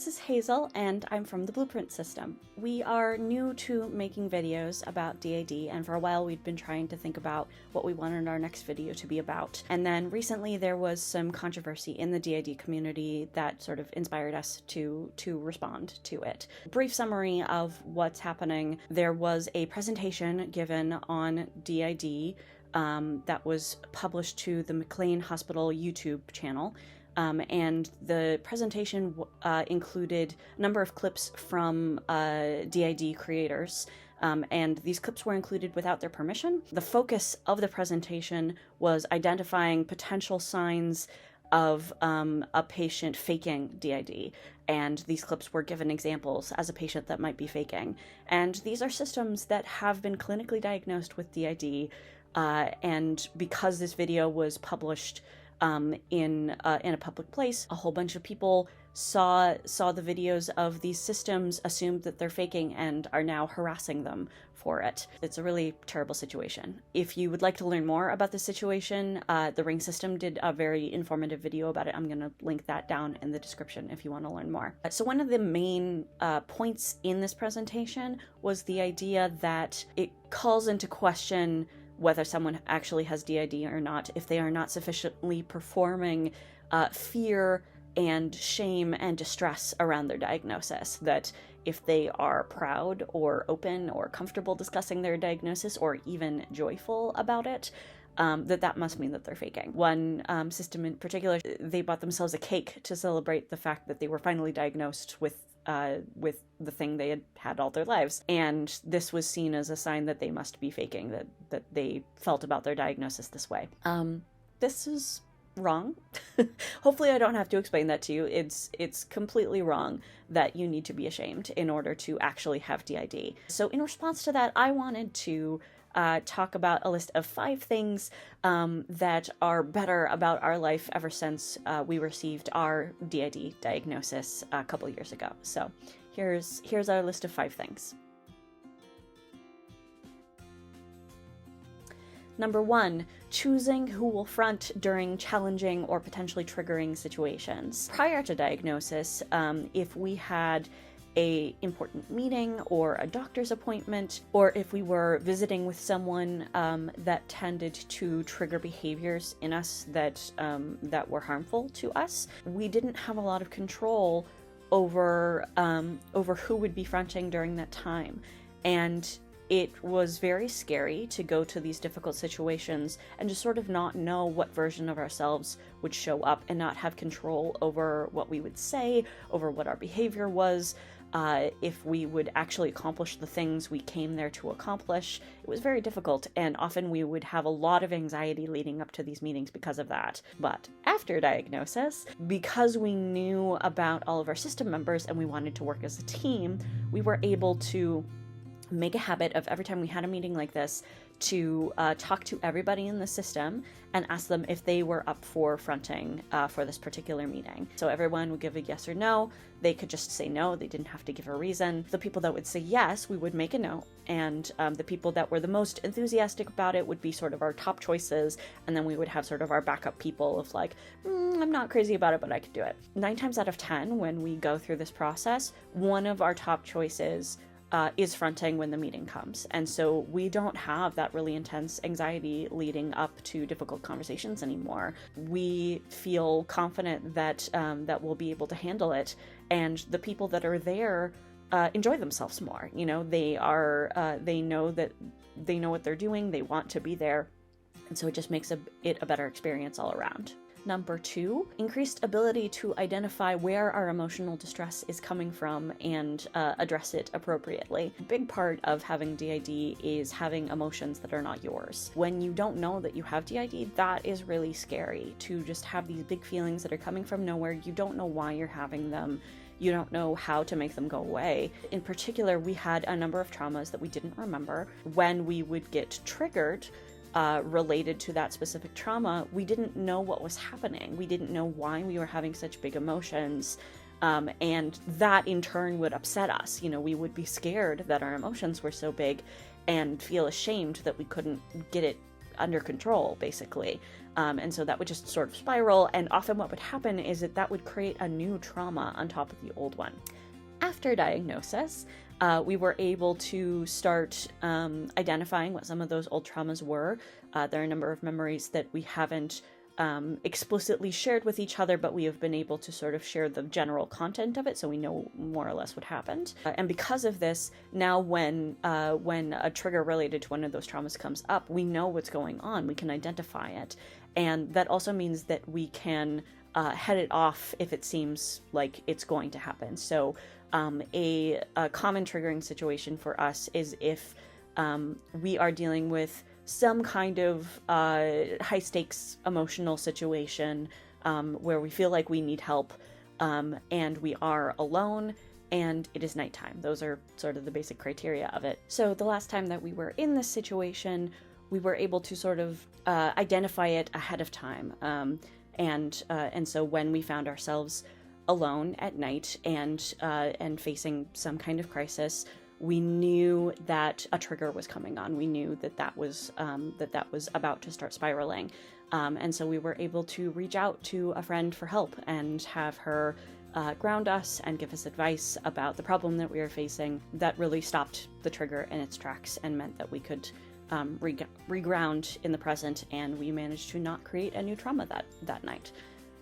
This is Hazel, and I'm from the Blueprint System. We are new to making videos about DID, and for a while we'd been trying to think about what we wanted our next video to be about. And then recently there was some controversy in the DID community that sort of inspired us to respond to it. Brief summary of what's happening. There was a presentation given on DID that was published to the McLean Hospital YouTube channel. And the presentation included a number of clips from DID creators, and these clips were included without their permission. The focus of the presentation was identifying potential signs of a patient faking DID, and these clips were given examples as a patient that might be faking. And these are systems that have been clinically diagnosed with DID, and because this video was published in a public place, a whole bunch of people saw the videos of these systems, assumed that they're faking, and are now harassing them for it. It's a really terrible situation. If you would like to learn more about the situation, the Ring System did a very informative video about it. I'm going to link that down in the description if you want to learn more. So one of the main points in this presentation was the idea that it calls into question whether someone actually has DID or not, if they are not sufficiently performing fear and shame and distress around their diagnosis, that if they are proud or open or comfortable discussing their diagnosis or even joyful about it, that must mean that they're faking. One system in particular, they bought themselves a cake to celebrate the fact that they were finally diagnosed with the thing they had had all their lives. And this was seen as a sign that they must be faking, that they felt about their diagnosis this way. This is wrong. Hopefully I don't have to explain that to you. It's completely wrong that you need to be ashamed in order to actually have DID. So in response to that, I wanted to talk about a list of 5 things that are better about our life ever since we received our DID diagnosis a couple years ago. So here's our list of 5 things. Number 1, choosing who will front during challenging or potentially triggering situations. Prior to diagnosis, if we had an important meeting or a doctor's appointment, or if we were visiting with someone that tended to trigger behaviors in us that were harmful to us, we didn't have a lot of control over who would be fronting during that time. And it was very scary to go to these difficult situations and just sort of not know what version of ourselves would show up and not have control over what we would say, over what our behavior was, if we would actually accomplish the things we came there to accomplish. It was very difficult, and often we would have a lot of anxiety leading up to these meetings because of that. But after diagnosis, because we knew about all of our system members and we wanted to work as a team, we were able to make a habit of every time we had a meeting like this to talk to everybody in the system and ask them if they were up for fronting for this particular meeting. So everyone would give a yes or no. They could just say no. They didn't have to give a reason. The people that would say yes, we would make a note. And the people that were the most enthusiastic about it would be sort of our top choices. And then we would have sort of our backup people of like, I'm not crazy about it, but I could do it. 9 times out of 10, when we go through this process, one of our top choices is fronting when the meeting comes. And so we don't have that really intense anxiety leading up to difficult conversations anymore. We feel confident that that we'll be able to handle it, and the people that are there enjoy themselves more. You know, they know that they know what they're doing, they want to be there, and so it just makes it a better experience all around. Number 2, increased ability to identify where our emotional distress is coming from and address it appropriately. A big part of having DID is having emotions that are not yours. When you don't know that you have DID, that is really scary, to just have these big feelings that are coming from nowhere. You don't know why you're having them. You don't know how to make them go away. In particular, we had a number of traumas that we didn't remember. When we would get triggered, related to that specific trauma, we didn't know what was happening. We didn't know why we were having such big emotions, and that in turn would upset us. You know, we would be scared that our emotions were so big and feel ashamed that we couldn't get it under control, basically. And so that would just sort of spiral, and often what would happen is that would create a new trauma on top of the old one. After diagnosis, we were able to start identifying what some of those old traumas were. There are a number of memories that we haven't explicitly shared with each other, but we have been able to sort of share the general content of it, so we know more or less what happened. And because of this, now when a trigger related to one of those traumas comes up, we know what's going on, we can identify it, and that also means that we can head it off if it seems like it's going to happen. So a common triggering situation for us is if we are dealing with some kind of high-stakes emotional situation where we feel like we need help, and we are alone, and it is nighttime. Those are sort of the basic criteria of it. So the last time that we were in this situation, we were able to sort of identify it ahead of time. And so when we found ourselves alone at night and facing some kind of crisis, we knew that a trigger was coming on. We knew that was about to start spiraling. And so we were able to reach out to a friend for help and have her ground us and give us advice about the problem that we were facing. That really stopped the trigger in its tracks and meant that we could reground in the present, and we managed to not create a new trauma that night.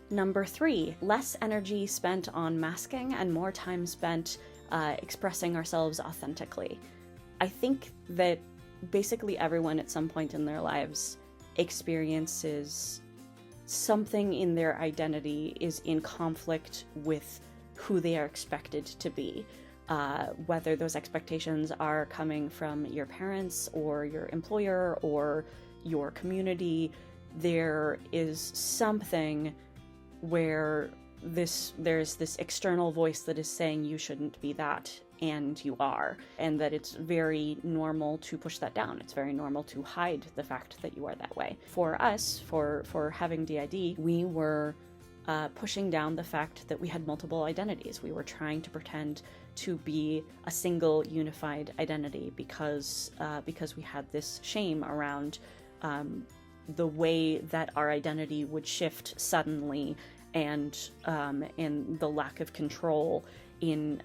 Number 3, less energy spent on masking and more time spent expressing ourselves authentically. I think that basically everyone at some point in their lives experiences something in their identity is in conflict with who they are expected to be. Whether those expectations are coming from your parents or your employer or your community, there is something where there's this external voice that is saying you shouldn't be that, and you are, and that it's very normal to push that down. It's very normal to hide the fact that you are that way. For us, for having DID, we were pushing down the fact that we had multiple identities. We were trying to pretend to be a single unified identity because we had this shame around the way that our identity would shift suddenly, and the lack of control in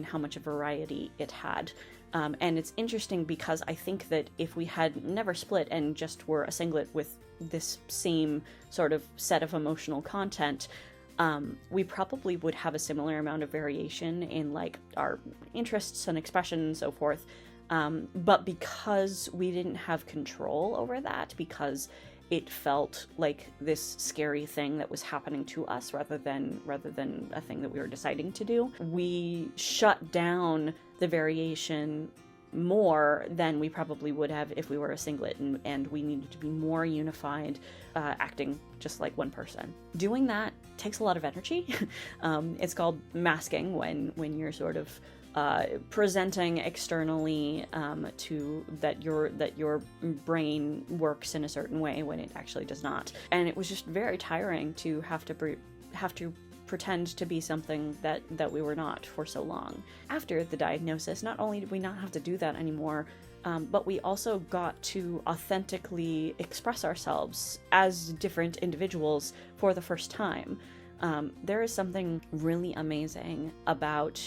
how much variety it had. And it's interesting because I think that if we had never split and just were a singlet with this same sort of set of emotional content, we probably would have a similar amount of variation in like our interests and expression and so forth. But because we didn't have control over that, because it felt like this scary thing that was happening to us rather than a thing that we were deciding to do, we shut down the variation more than we probably would have if we were a singlet, and we needed to be more unified, acting just like one person. Doing that takes a lot of energy. It's called masking when you're sort of presenting externally to that your brain works in a certain way when it actually does not. And it was just very tiring to have to pretend to be something that we were not for so long. After the diagnosis, not only did we not have to do that anymore, but we also got to authentically express ourselves as different individuals for the first time. There is something really amazing about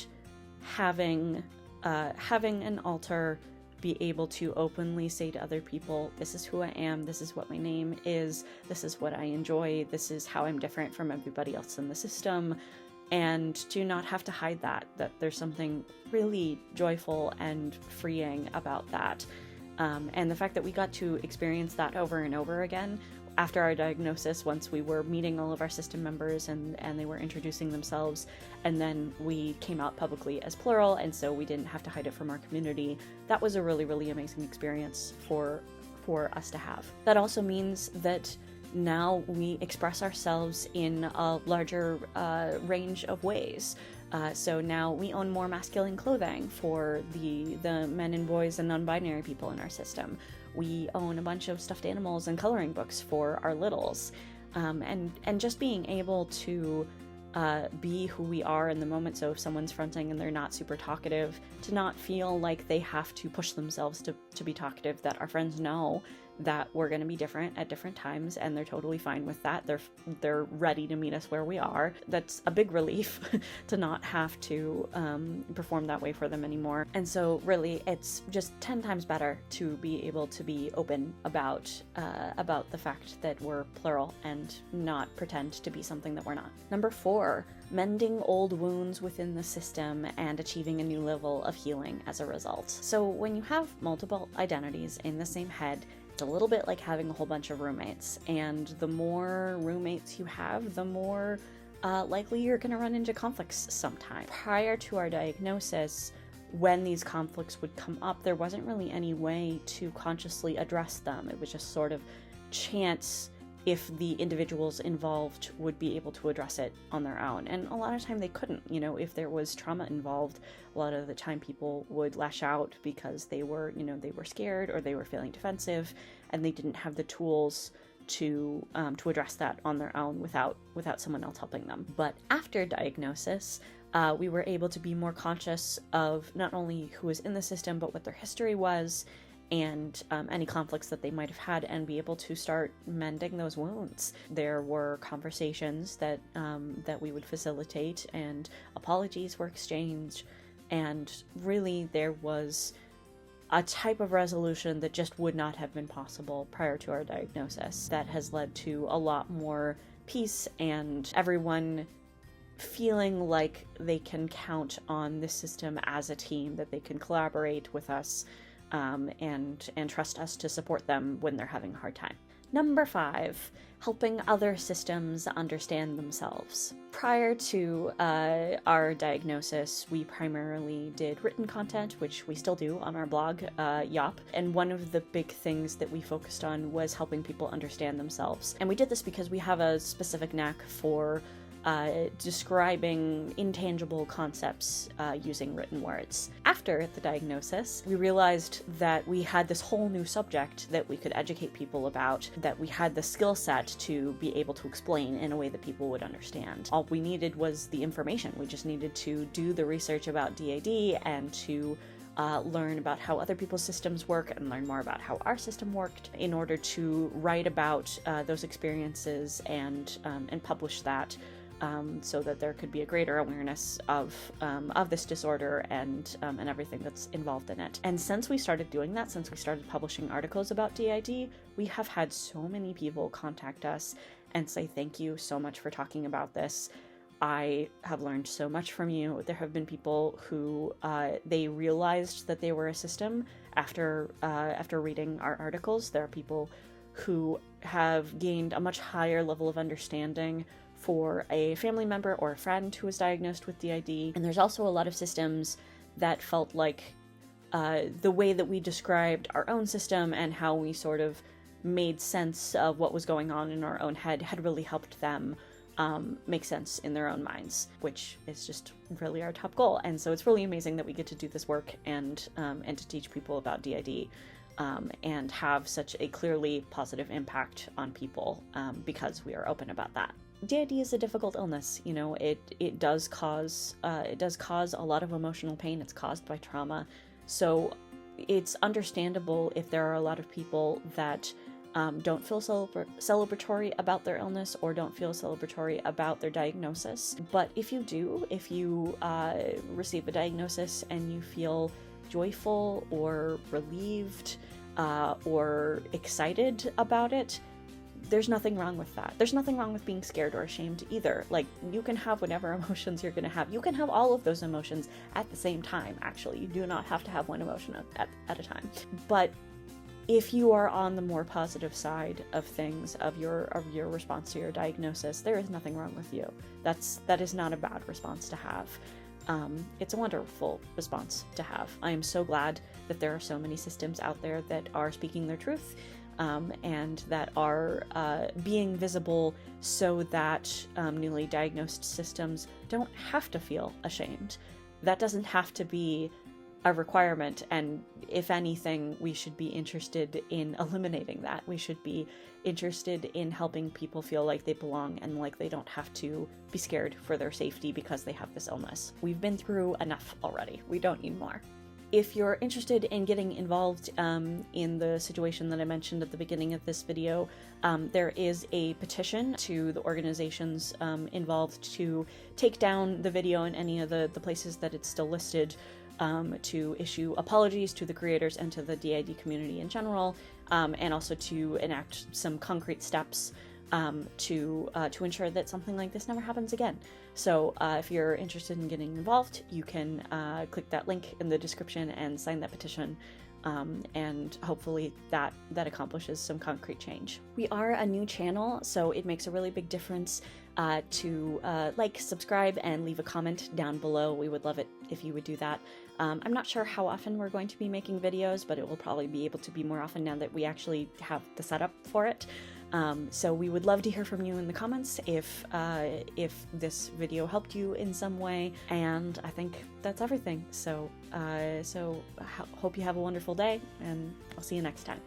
having an alter, be able to openly say to other people, this is who I am, this is what my name is, this is what I enjoy, this is how I'm different from everybody else in the system, and to not have to hide that there's something really joyful and freeing about that. And the fact that we got to experience that over and over again after our diagnosis, once we were meeting all of our system members and they were introducing themselves, and then we came out publicly as plural, and so we didn't have to hide it from our community. That was a really, really amazing experience for us to have. That also means that now we express ourselves in a larger range of ways. So now we own more masculine clothing for the men and boys and non-binary people in our system. We own a bunch of stuffed animals and coloring books for our littles. And just being able to be who we are in the moment. So if someone's fronting and they're not super talkative, to not feel like they have to push themselves to be talkative, that our friends know that we're going to be different at different times, and they're totally fine with that. They're ready to meet us where we are. That's a big relief to not have to perform that way for them anymore. And so really, it's just 10 times better to be able to be open about the fact that we're plural and not pretend to be something that we're not. Number 4, mending old wounds within the system and achieving a new level of healing as a result. So when you have multiple identities in the same head, it's a little bit like having a whole bunch of roommates, and the more roommates you have, the more likely you're going to run into conflicts sometime. Prior to our diagnosis, when these conflicts would come up, there wasn't really any way to consciously address them. It was just sort of chance if the individuals involved would be able to address it on their own. And a lot of time they couldn't. If there was trauma involved, a lot of the time people would lash out because they were scared or they were feeling defensive, and they didn't have the tools to address that on their own without someone else helping them. But after diagnosis, we were able to be more conscious of not only who was in the system, but what their history was, and any conflicts that they might have had, and be able to start mending those wounds. There were conversations that we would facilitate, and apologies were exchanged, and really there was a type of resolution that just would not have been possible prior to our diagnosis. That has led to a lot more peace and everyone feeling like they can count on the system as a team, that they can collaborate with us and trust us to support them when they're having a hard time. Number 5, helping other systems understand themselves. Prior to our diagnosis, we primarily did written content, which we still do on our blog, Yop. And one of the big things that we focused on was helping people understand themselves. And we did this because we have a specific knack for describing intangible concepts using written words. After the diagnosis, we realized that we had this whole new subject that we could educate people about, that we had the skill set to be able to explain in a way that people would understand. All we needed was the information. We just needed to do the research about DID and to learn about how other people's systems work and learn more about how our system worked in order to write about those experiences and publish that. So that there could be a greater awareness of this disorder and everything that's involved in it. And since we started doing that, since we started publishing articles about DID, we have had so many people contact us and say, thank you so much for talking about this. I have learned so much from you. There have been people who they realized that they were a system after reading our articles. There are people who have gained a much higher level of understanding for a family member or a friend who was diagnosed with DID. And there's also a lot of systems that felt like the way that we described our own system and how we sort of made sense of what was going on in our own head had really helped them make sense in their own minds, which is just really our top goal. And so it's really amazing that we get to do this work and to teach people about DID and have such a clearly positive impact on people because we are open about that. DID is a difficult illness. It does cause a lot of emotional pain. It's caused by trauma. So it's understandable if there are a lot of people that don't feel celebratory about their illness or don't feel celebratory about their diagnosis. But if you receive a diagnosis and you feel joyful or relieved or excited about it, there's nothing wrong with that. There's nothing wrong with being scared or ashamed either. Like, you can have whatever emotions you're going to have. You can have all of those emotions at the same time, actually. You do not have to have one emotion at a time. But if you are on the more positive side of things, of your response to your diagnosis, there is nothing wrong with you. That is not a bad response to have. It's a wonderful response to have. I am so glad that there are so many systems out there that are speaking their truth and that are being visible so that newly diagnosed systems don't have to feel ashamed. That doesn't have to be a requirement, and if anything, we should be interested in eliminating that. We should be interested in helping people feel like they belong and like they don't have to be scared for their safety because they have this illness. We've been through enough already. We don't need more. If you're interested in getting involved in the situation that I mentioned at the beginning of this video, there is a petition to the organizations involved to take down the video in any of the places that it's still listed, to issue apologies to the creators and to the DID community in general, and also to enact some concrete steps to ensure that something like this never happens again. So if you're interested in getting involved, you can click that link in the description and sign that petition, and hopefully that accomplishes some concrete change. We are a new channel, so it makes a really big difference to like, subscribe, and leave a comment down below. We would love it if you would do that. I'm not sure how often we're going to be making videos, but it will probably be able to be more often now that we actually have the setup for it. So we would love to hear from you in the comments if this video helped you in some way, and I think that's everything. So hope you have a wonderful day, and I'll see you next time.